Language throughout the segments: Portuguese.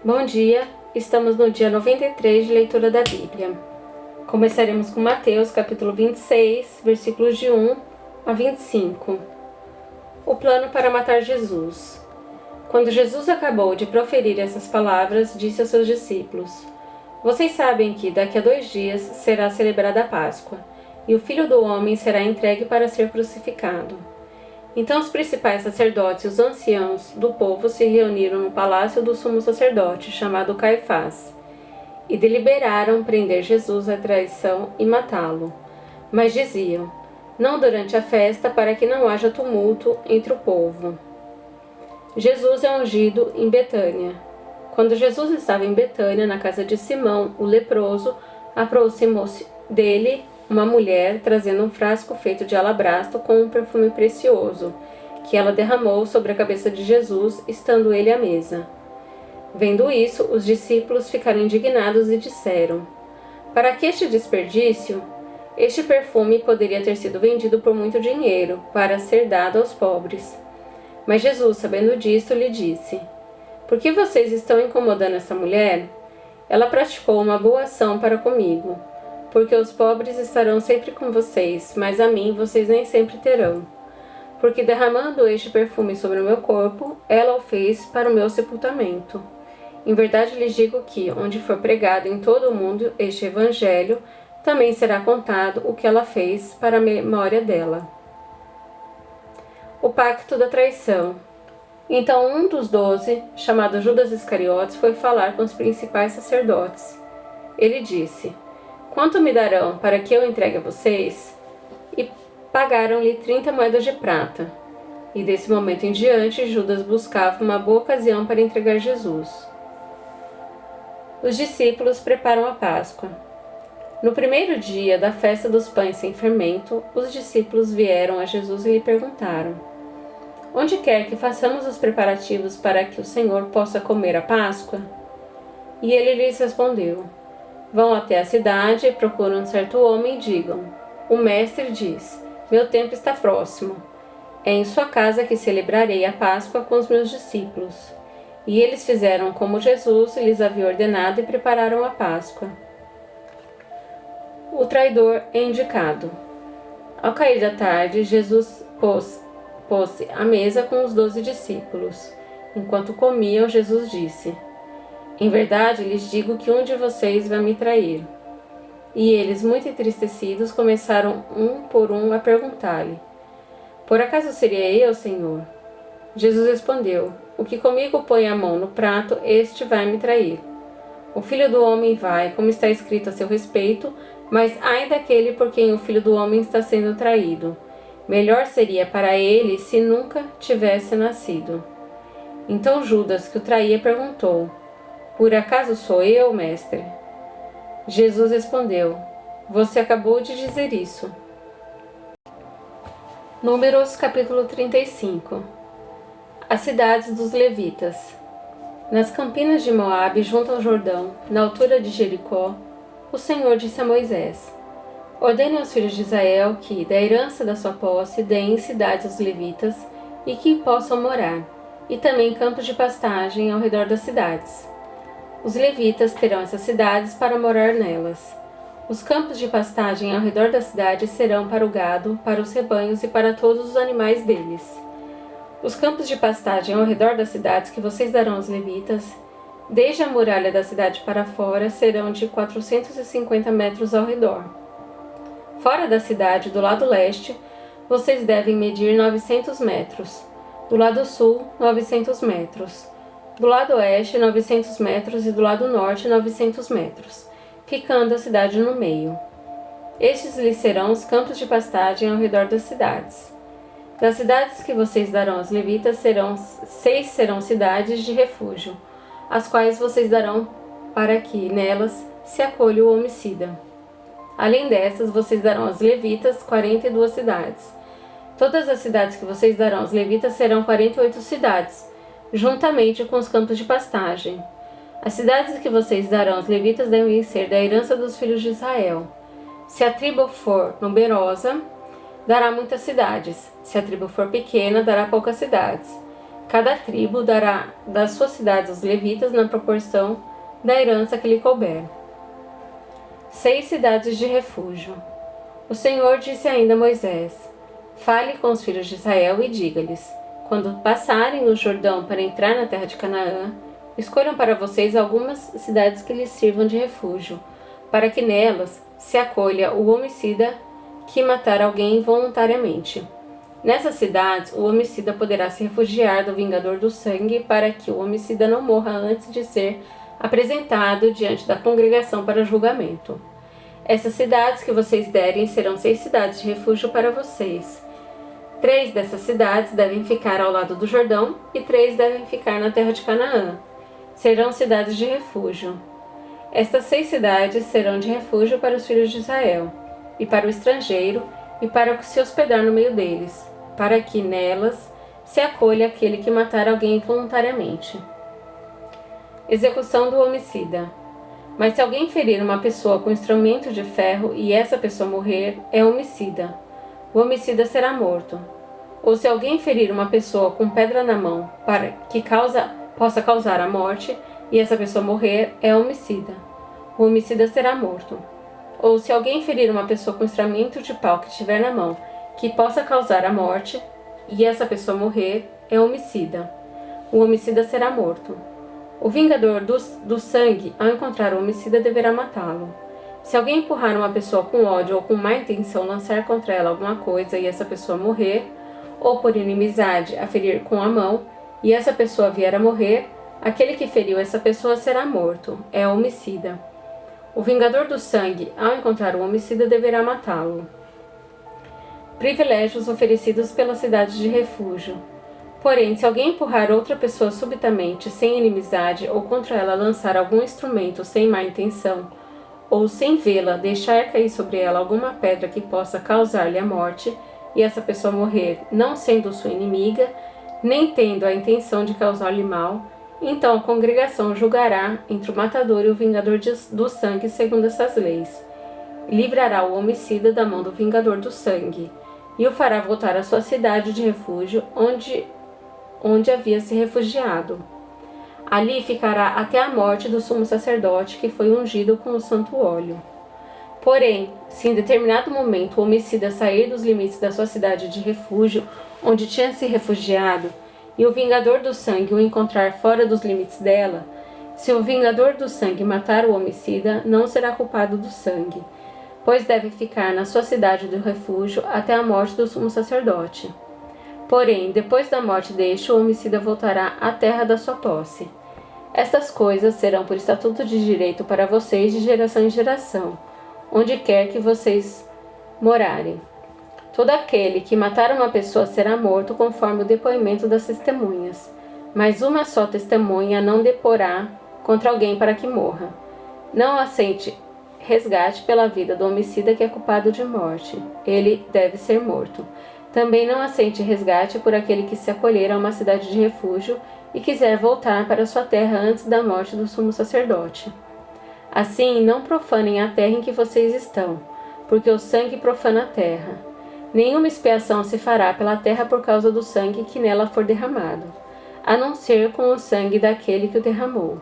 Bom dia, estamos no dia 93 de leitura da Bíblia. Começaremos com Mateus capítulo 26, versículos de 1 a 25. O plano para matar Jesus. Quando Jesus acabou de proferir essas palavras, disse aos seus discípulos: Vocês sabem que daqui a 2 dias será celebrada a Páscoa, e o Filho do Homem será entregue para ser crucificado. Então os principais sacerdotes e os anciãos do povo se reuniram no palácio do sumo sacerdote, chamado Caifás, e deliberaram prender Jesus à traição e matá-lo. Mas diziam: não durante a festa, para que não haja tumulto entre o povo. Jesus é ungido em Betânia. Quando Jesus estava em Betânia, na casa de Simão, o leproso, aproximou-se dele uma mulher trazendo um frasco feito de alabastro com um perfume precioso, que ela derramou sobre a cabeça de Jesus, estando ele à mesa. Vendo isso, os discípulos ficaram indignados e disseram: Para que este desperdício? Este perfume poderia ter sido vendido por muito dinheiro, para ser dado aos pobres. Mas Jesus, sabendo disto, lhe disse: Por que vocês estão incomodando essa mulher? Ela praticou uma boa ação para comigo. Porque os pobres estarão sempre com vocês, mas a mim vocês nem sempre terão. Porque derramando este perfume sobre o meu corpo, ela o fez para o meu sepultamento. Em verdade lhes digo que, onde for pregado em todo o mundo este evangelho, também será contado o que ela fez para a memória dela. O pacto da traição. Então um dos 12, chamado Judas Iscariotes, foi falar com os principais sacerdotes. Ele disse: Quanto me darão para que eu entregue a vocês? E pagaram-lhe 30 moedas de prata. E desse momento em diante, Judas buscava uma boa ocasião para entregar Jesus. Os discípulos preparam a Páscoa. No primeiro dia da festa dos pães sem fermento, os discípulos vieram a Jesus e lhe perguntaram: Onde quer que façamos os preparativos para que o Senhor possa comer a Páscoa? E ele lhes respondeu: Vão até a cidade e procuram um certo homem e digam: O mestre diz: Meu tempo está próximo. É em sua casa que celebrarei a Páscoa com os meus discípulos. E eles fizeram como Jesus lhes havia ordenado e prepararam a Páscoa. O traidor é indicado. Ao cair da tarde, Jesus pôs-se à mesa com os 12 discípulos. Enquanto comiam, Jesus disse: Em verdade lhes digo que um de vocês vai me trair. E eles, muito entristecidos, começaram um por um a perguntar-lhe: Por acaso seria eu, Senhor? Jesus respondeu: O que comigo põe a mão no prato, este vai me trair. O Filho do Homem vai, como está escrito a seu respeito, mas ai daquele por quem o Filho do Homem está sendo traído. Melhor seria para ele se nunca tivesse nascido. Então Judas, que o traía, perguntou: Por acaso sou eu, mestre? Jesus respondeu: Você acabou de dizer isso. Números capítulo 35. As cidades dos levitas. Nas campinas de Moabe, junto ao Jordão, na altura de Jericó, o Senhor disse a Moisés: Ordene aos filhos de Israel que, da herança da sua posse, deem cidades aos levitas e que possam morar, e também campos de pastagem ao redor das cidades. Os levitas terão essas cidades para morar nelas. Os campos de pastagem ao redor da cidade serão para o gado, para os rebanhos e para todos os animais deles. Os campos de pastagem ao redor das cidades que vocês darão aos levitas, desde a muralha da cidade para fora, serão de 450 metros ao redor. Fora da cidade, do lado leste, vocês devem medir 900 metros. Do lado sul, 900 metros. Do lado oeste, 900 metros e do lado norte, 900 metros, ficando a cidade no meio. Estes lhes serão os campos de pastagem ao redor das cidades. Das cidades que vocês darão aos levitas, 6 serão cidades de refúgio, as quais vocês darão para que nelas se acolha o homicida. Além dessas, vocês darão aos levitas 42 cidades. Todas as cidades que vocês darão aos levitas serão 48 cidades, juntamente com os campos de pastagem. As cidades que vocês darão aos levitas devem ser da herança dos filhos de Israel. Se a tribo for numerosa, dará muitas cidades. Se a tribo for pequena, dará poucas cidades. Cada tribo dará das suas cidades aos levitas na proporção da herança que lhe couber. 6 cidades de refúgio. O Senhor disse ainda a Moisés: Fale com os filhos de Israel e diga-lhes: Quando passarem o Jordão para entrar na terra de Canaã, escolham para vocês algumas cidades que lhes sirvam de refúgio, para que nelas se acolha o homicida que matar alguém voluntariamente. Nessas cidades, o homicida poderá se refugiar do vingador do sangue para que o homicida não morra antes de ser apresentado diante da congregação para julgamento. Essas cidades que vocês derem serão 6 cidades de refúgio para vocês. 3 dessas cidades devem ficar ao lado do Jordão e 3 devem ficar na terra de Canaã. Serão cidades de refúgio. Estas 6 cidades serão de refúgio para os filhos de Israel, e para o estrangeiro, e para o que se hospedar no meio deles, para que nelas se acolha aquele que matar alguém voluntariamente. Execução do homicida. Mas se alguém ferir uma pessoa com instrumento de ferro e essa pessoa morrer, é homicida. O homicida será morto. Ou se alguém ferir uma pessoa com pedra na mão para que possa causar a morte e essa pessoa morrer, é homicida. O homicida será morto. Ou se alguém ferir uma pessoa com instrumento de pau que tiver na mão que possa causar a morte e essa pessoa morrer, é homicida. O homicida será morto. O vingador do sangue, ao encontrar o homicida, deverá matá-lo. Se alguém empurrar uma pessoa com ódio ou com má intenção lançar contra ela alguma coisa e essa pessoa morrer, ou por inimizade a ferir com a mão e essa pessoa vier a morrer, aquele que feriu essa pessoa será morto, é homicida. O vingador do sangue, ao encontrar o homicida, deverá matá-lo. Privilégios oferecidos pela cidade de refúgio. Porém, se alguém empurrar outra pessoa subitamente, sem inimizade, ou contra ela lançar algum instrumento sem má intenção, ou sem vê-la deixar cair sobre ela alguma pedra que possa causar-lhe a morte, e essa pessoa morrer, não sendo sua inimiga, nem tendo a intenção de causar-lhe mal, então a congregação julgará entre o matador e o vingador do sangue segundo essas leis. Livrará o homicida da mão do vingador do sangue, e o fará voltar à sua cidade de refúgio, onde havia se refugiado. Ali ficará até a morte do sumo sacerdote que foi ungido com o santo óleo. Porém, se em determinado momento o homicida sair dos limites da sua cidade de refúgio, onde tinha se refugiado, e o vingador do sangue o encontrar fora dos limites dela, se o vingador do sangue matar o homicida, não será culpado do sangue, pois deve ficar na sua cidade do refúgio até a morte do sumo sacerdote. Porém, depois da morte deste, o homicida voltará à terra da sua posse. Estas coisas serão por estatuto de direito para vocês de geração em geração, onde quer que vocês morarem. Todo aquele que matar uma pessoa será morto conforme o depoimento das testemunhas, mas uma só testemunha não deporá contra alguém para que morra. Não aceite resgate pela vida do homicida que é culpado de morte. Ele deve ser morto. Também não aceite resgate por aquele que se acolher a uma cidade de refúgio e quiser voltar para sua terra antes da morte do sumo sacerdote. Assim, não profanem a terra em que vocês estão, porque o sangue profana a terra. Nenhuma expiação se fará pela terra por causa do sangue que nela for derramado, a não ser com o sangue daquele que o derramou.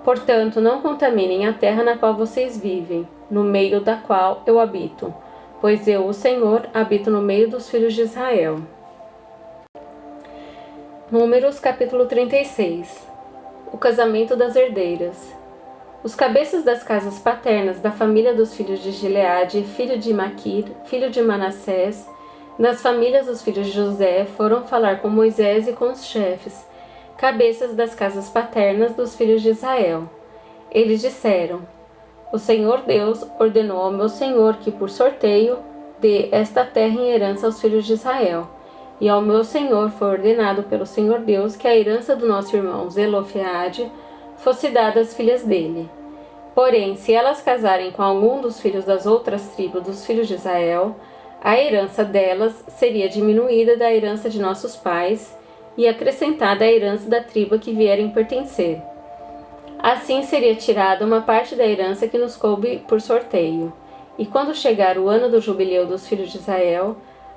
Portanto, não contaminem a terra na qual vocês vivem, no meio da qual eu habito, pois eu, o Senhor, habito no meio dos filhos de Israel. Números capítulo 36. O casamento das herdeiras. Os cabeças das casas paternas da família dos filhos de Gileade, filho de Maquir, filho de Manassés, das famílias dos filhos de José, foram falar com Moisés e com os chefes, cabeças das casas paternas dos filhos de Israel. Eles disseram: O Senhor Deus ordenou ao meu senhor que, por sorteio, dê esta terra em herança aos filhos de Israel. E ao meu senhor foi ordenado pelo Senhor Deus que a herança do nosso irmão Zelofeade fosse dada às filhas dele. Porém, se elas casarem com algum dos filhos das outras tribos dos filhos de Israel, a herança delas seria diminuída da herança de nossos pais e acrescentada à herança da tribo a que vierem pertencer. Assim seria tirada uma parte da herança que nos coube por sorteio. E quando chegar o ano do jubileu dos filhos de Israel,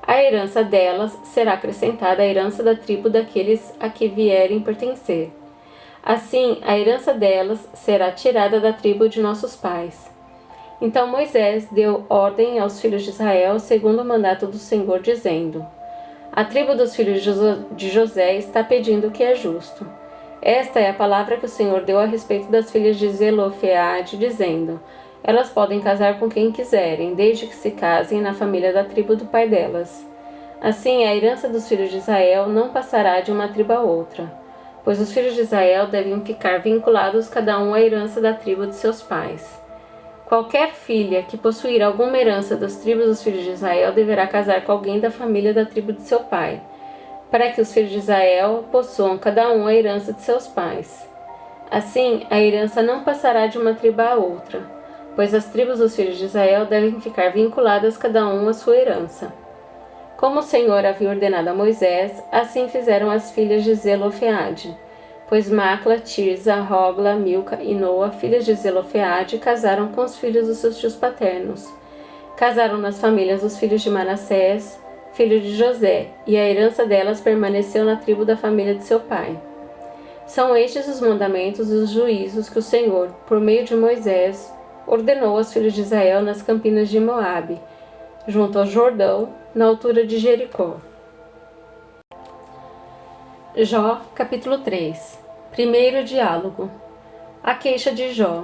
A herança delas será acrescentada à herança da tribo daqueles a que vierem pertencer. Assim, a herança delas será tirada da tribo de nossos pais. Então Moisés deu ordem aos filhos de Israel, segundo o mandato do Senhor, dizendo: A tribo dos filhos de José está pedindo o que é justo. Esta é a palavra que o Senhor deu a respeito das filhas de Zelofeade, dizendo: Elas podem casar com quem quiserem, desde que se casem na família da tribo do pai delas. Assim, a herança dos filhos de Israel não passará de uma tribo a outra, pois os filhos de Israel devem ficar vinculados cada um à herança da tribo de seus pais. Qualquer filha que possuir alguma herança das tribos dos filhos de Israel deverá casar com alguém da família da tribo de seu pai, para que os filhos de Israel possuam cada um a herança de seus pais. Assim, a herança não passará de uma tribo a outra, pois as tribos dos filhos de Israel devem ficar vinculadas cada um à sua herança. Como o Senhor havia ordenado a Moisés, assim fizeram as filhas de Zelofeade, pois Macla, Tirza, Hogla, Milca e Noa, filhas de Zelofeade, casaram com os filhos dos seus tios paternos. Casaram nas famílias dos filhos de Manassés, filho de José, e a herança delas permaneceu na tribo da família de seu pai. São estes os mandamentos e os juízos que o Senhor, por meio de Moisés, ordenou aos filhos de Israel nas campinas de Moabe, junto ao Jordão, na altura de Jericó. Jó, capítulo 3. Primeiro diálogo. A queixa de Jó.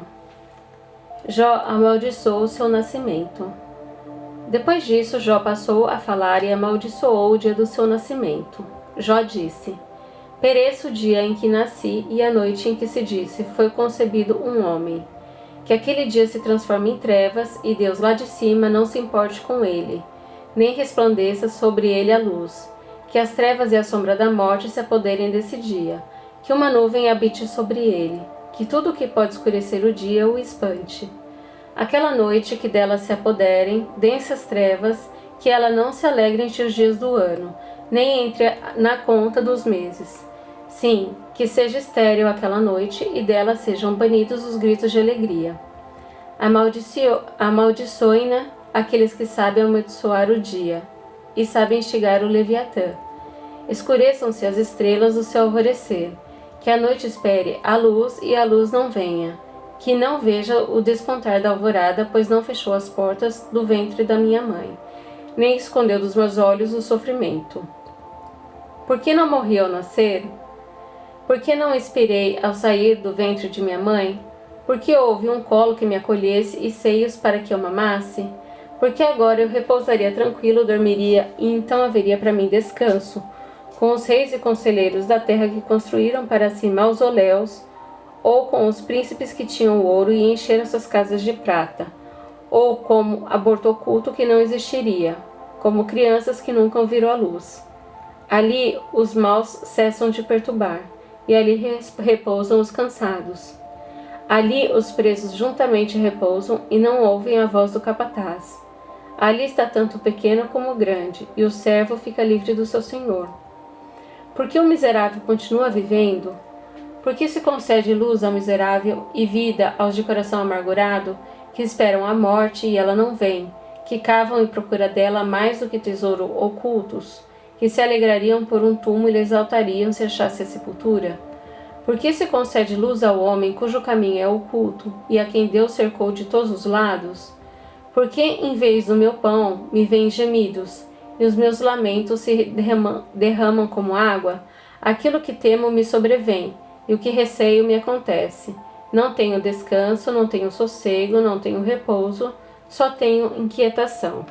Jó amaldiçoou o seu nascimento. Depois disso, Jó passou a falar e amaldiçoou o dia do seu nascimento. Jó disse: Pereça o dia em que nasci e a noite em que se disse, foi concebido um homem. Que aquele dia se transforme em trevas e Deus lá de cima não se importe com ele, nem resplandeça sobre ele a luz. Que as trevas e a sombra da morte se apoderem desse dia, que uma nuvem habite sobre ele, que tudo o que pode escurecer o dia o espante. Aquela noite que dela se apoderem, densas trevas, que ela não se alegre entre os dias do ano, nem entre na conta dos meses. Sim, que seja estéril aquela noite e dela sejam banidos os gritos de alegria. Amaldiçoem-na aqueles que sabem amaldiçoar o dia e sabem instigar o Leviatã. Escureçam-se as estrelas do seu alvorecer, que a noite espere a luz e a luz não venha, que não veja o despontar da alvorada, pois não fechou as portas do ventre da minha mãe, nem escondeu dos meus olhos o sofrimento. Por que não morri ao nascer? Por que não expirei ao sair do ventre de minha mãe? Por que houve um colo que me acolhesse e seios para que eu mamasse? Porque agora eu repousaria tranquilo, dormiria, e então haveria para mim descanso, com os reis e conselheiros da terra que construíram para si mausoléus, ou com os príncipes que tinham ouro e encheram suas casas de prata, ou como aborto oculto que não existiria, como crianças que nunca viram a luz. Ali os maus cessam de perturbar, e ali repousam os cansados. Ali os presos juntamente repousam e não ouvem a voz do capataz. Ali está tanto o pequeno como o grande, e o servo fica livre do seu senhor. Por que o miserável continua vivendo? Por que se concede luz ao miserável e vida aos de coração amargurado, que esperam a morte e ela não vem, que cavam em procura dela mais do que tesouro ocultos, que se alegrariam por um túmulo e lhe exaltariam se achasse a sepultura? Por que se concede luz ao homem cujo caminho é oculto e a quem Deus cercou de todos os lados? Por que em vez do meu pão me vêm gemidos e os meus lamentos se derramam como água? Aquilo que temo me sobrevém e o que receio me acontece. Não tenho descanso, não tenho sossego, não tenho repouso, só tenho inquietação.